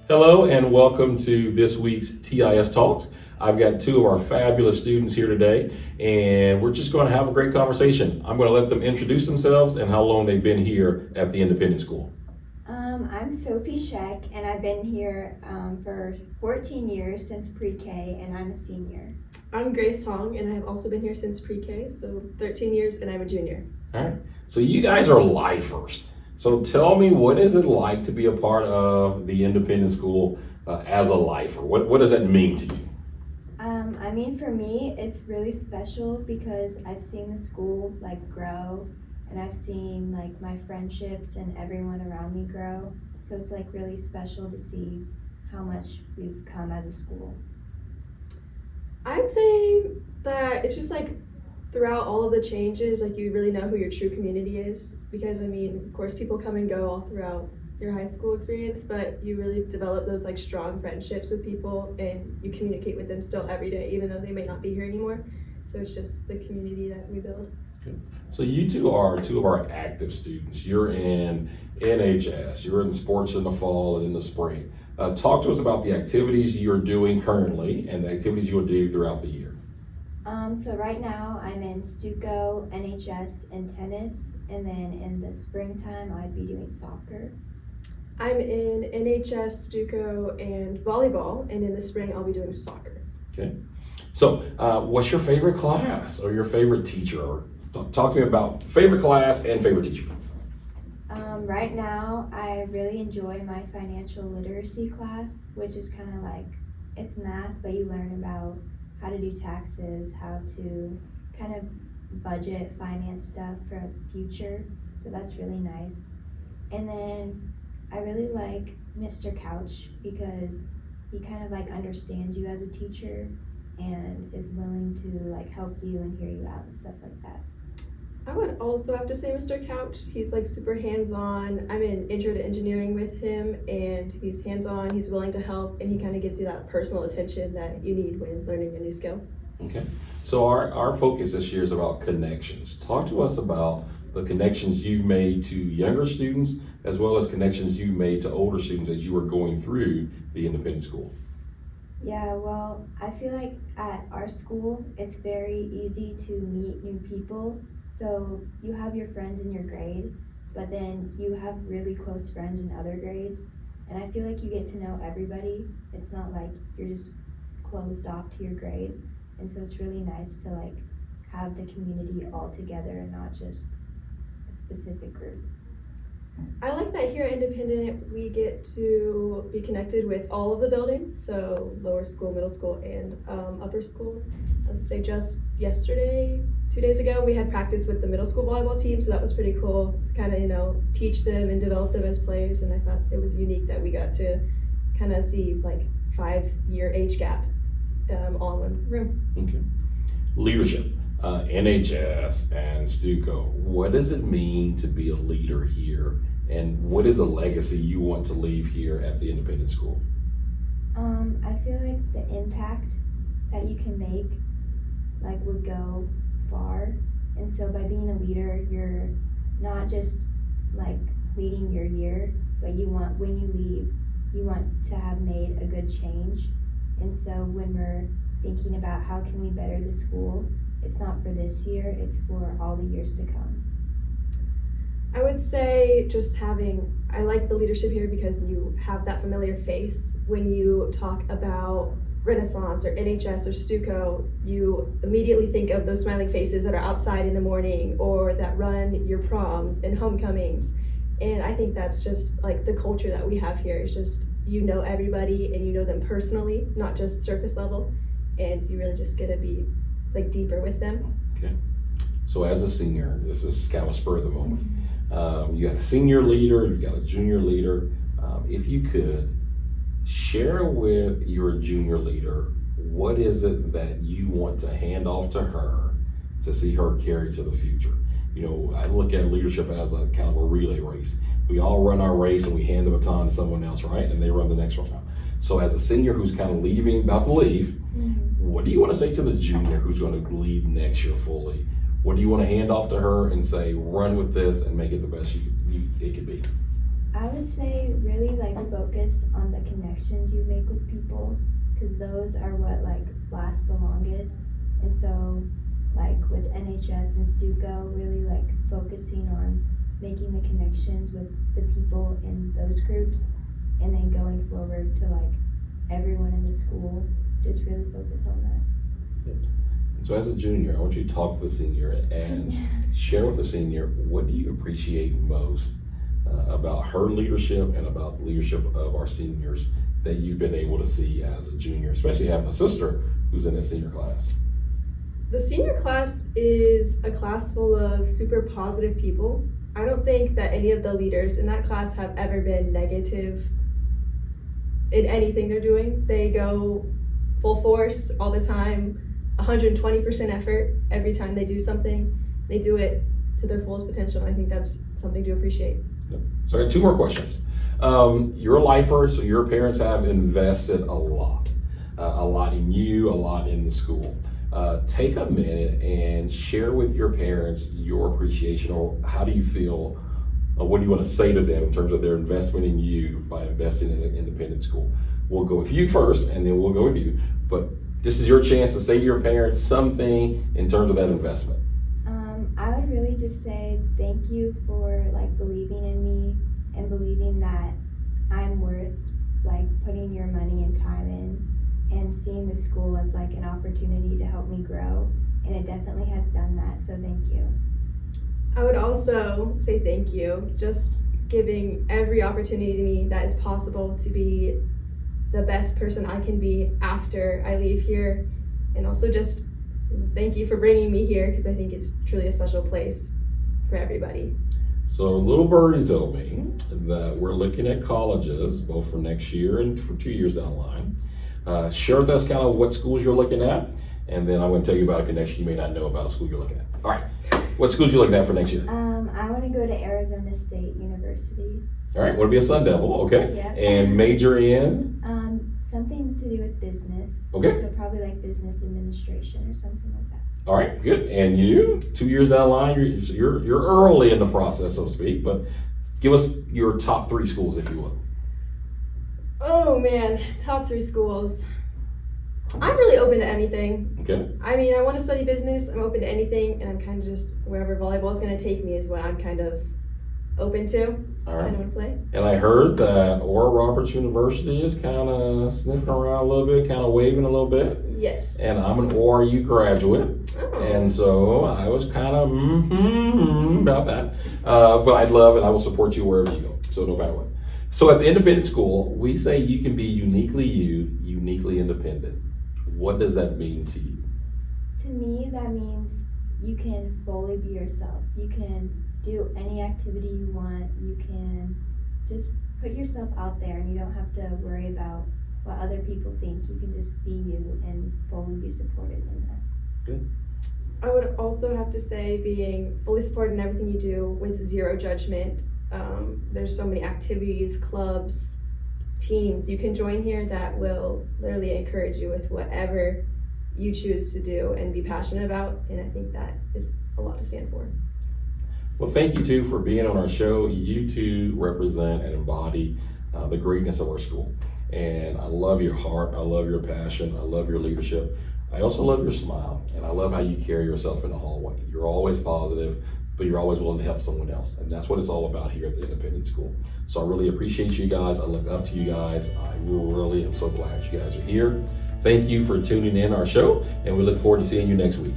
Hello and welcome to this week's TIS Talks. I've got two of our fabulous students here today, and we're just going to have a great conversation. I'm going to let them introduce themselves and how long they've been here at the Independent School. I'm Sophie and I've been here for 14 years since pre-K, and I'm a senior. I'm Grace Hong, and I've also been here since pre-K, so 13 years, and I'm a junior. All right. So you guys are lifers. So tell me, what is it like to be a part of the Independent School as a lifer? What does that mean to you? For me, it's really special because I've seen the school grow, and I've seen my friendships and everyone around me grow. So it's really special to see how much we've come as a school. I'd say that it's just throughout all of the changes, you really know who your true community is, because of course people come and go all throughout your high school experience, but you really develop those strong friendships with people, and you communicate with them still every day, even though they may not be here anymore. So it's just the community that we build. Okay. So you two are two of our active students. You're in NHS, you're in sports in the fall and in the spring. Talk to us about the activities you're doing currently and the activities you'll do throughout the year. So right now I'm in Stuco, NHS, and tennis, and then in the springtime I'd be doing soccer. I'm in NHS, Stuco, and volleyball, and in the spring I'll be doing soccer. Okay. So what's your favorite class or your favorite teacher? Or talk to me about favorite class and favorite teacher. Right now I really enjoy my financial literacy class, which is it's math, but you learn about how to do taxes, how to kind of budget, finance stuff for the future. So that's really nice. And then I really like Mr. Couch because he kind of understands you as a teacher and is willing to help you and hear you out and stuff like that. I would also have to say Mr. Couch. He's super hands-on. I'm in intro to engineering with him, and he's hands-on, he's willing to help, and he kind of gives you that personal attention that you need when learning a new skill. Okay. So our focus this year is about connections. Talk to us about the connections you've made to younger students as well as connections you made to older students as you were going through the Independent School. Yeah, well, I feel like at our school, it's very easy to meet new people. So you have your friends in your grade, but then you have really close friends in other grades. And I feel like you get to know everybody. It's not like you're just closed off to your grade. And so it's really nice to have the community all together and not just a specific group. I like that here at Independent we get to be connected with all of the buildings, so lower school, middle school, and upper school. I was gonna say just yesterday, 2 days ago, we had practice with the middle school volleyball team, so that was pretty cool to kind of teach them and develop them as players. And I thought it was unique that we got to kind of see 5-year age gap all in one room. Okay. Leadership, NHS and Stuco. What does it mean to be a leader here, and what is the legacy you want to leave here at the Independent School? I feel like the impact that you can make would go far. And so by being a leader, you're not just leading your year, but when you leave, you want to have made a good change. And so when we're thinking about how can we better the school, it's not for this year, it's for all the years to come. I would say I like the leadership here because you have that familiar face. When you talk about Renaissance or NHS or Stuco, you immediately think of those smiling faces that are outside in the morning or that run your proms and homecomings. And I think that's just the culture that we have here. It's just, you know everybody and you know them personally, not just surface level, and you really just get to be deeper with them. Okay. So as a senior, this is kind of a spur of the moment. You got a senior leader, you got a junior leader. If you could share with your junior leader, what is it that you want to hand off to her to see her carry to the future? I look at leadership as a kind of a relay race. We all run our race and we hand the baton to someone else, right? And they run the next one. So as a senior who's kind of about to leave, what do you want to say to the junior who's going to lead next year fully? What do you want to hand off to her and say, run with this and make it the best it could be? I would say really like focus on the connections you make with people, because those are what like last the longest. And so like with NHS and Stuco, really like focusing on making the connections with the people in those groups, and then going forward to like everyone in the school, just really focus on that. So as a junior, I want you to talk to the senior and share with the senior, what do you appreciate most about her leadership and about the leadership of our seniors that you've been able to see as a junior, especially having a sister who's in a senior class? The senior class is a class full of super positive people. I don't think that any of the leaders in that class have ever been negative in anything they're doing. They go full force all the time, 120% effort every time they do something. They do it to their fullest potential, and I think that's something to appreciate. So I got two more questions. You're a lifer, so your parents have invested a lot in you, a lot in the school. Take a minute and share with your parents your appreciation, or how do you feel, what do you want to say to them in terms of their investment in you by investing in an independent school? We'll go with you first, and then we'll go with you. But this is your chance to say to your parents something in terms of that investment. I would really just say thank you for like believing in me and believing that I'm worth like putting your money and time in, and seeing the school as like an opportunity to help me grow, and it definitely has done that, so thank you. I would also say thank you, just giving every opportunity to me that is possible to be the best person I can be after I leave here, and also just thank you for bringing me here, because I think it's truly a special place for everybody. So little birdie told me that we're looking at colleges both for next year and for 2 years down the line. Share with us kind of what schools you're looking at, and then I'm going to tell you about a connection you may not know about a school you're looking at. All right, what schools you looking at for next year? I want to go to Arizona State University. All right, want to be a Sun Devil, okay? Yeah. And major in? Something to do with business. Okay. So probably like business administration or something like that. All right, good. And you, 2 years down the line, you're early in the process, so to speak, but give us your top 3 schools, if you will. Oh man, top 3 schools. I'm really open to anything. Okay. I mean, I want to study business, I'm open to anything, and I'm kind of just, wherever volleyball is going to take me is what I'm kind of open to. All right. Kind of want to play. And I heard that Oral Roberts University is kind of sniffing around a little bit, kind of waving a little bit. Yes. And I'm an ORU graduate. Oh. And so I was kind of about that. But I'd love it. I will support you wherever you go. So no matter what. So at the independent school, we say you can be uniquely you, uniquely independent. What does that mean to you? To me, that means you can fully be yourself. You can do any activity you want. You can just put yourself out there, and you don't have to worry about what other people think. You can just be you and fully be supported in that. Good. I would also have to say being fully supported in everything you do with zero judgment. There's so many activities, clubs, teams you can join here that will literally encourage you with whatever you choose to do and be passionate about, and I think that is a lot to stand for. Well, thank you two for being on our show. You two represent and embody the greatness of our school. And I love your heart, I love your passion, I love your leadership. I also love your smile, and I love how you carry yourself in the hallway. You're always positive, but you're always willing to help someone else. And that's what it's all about here at the independent school. So I really appreciate you guys. I look up to you guys. I really am so glad you guys are here. Thank you for tuning in our show, and we look forward to seeing you next week.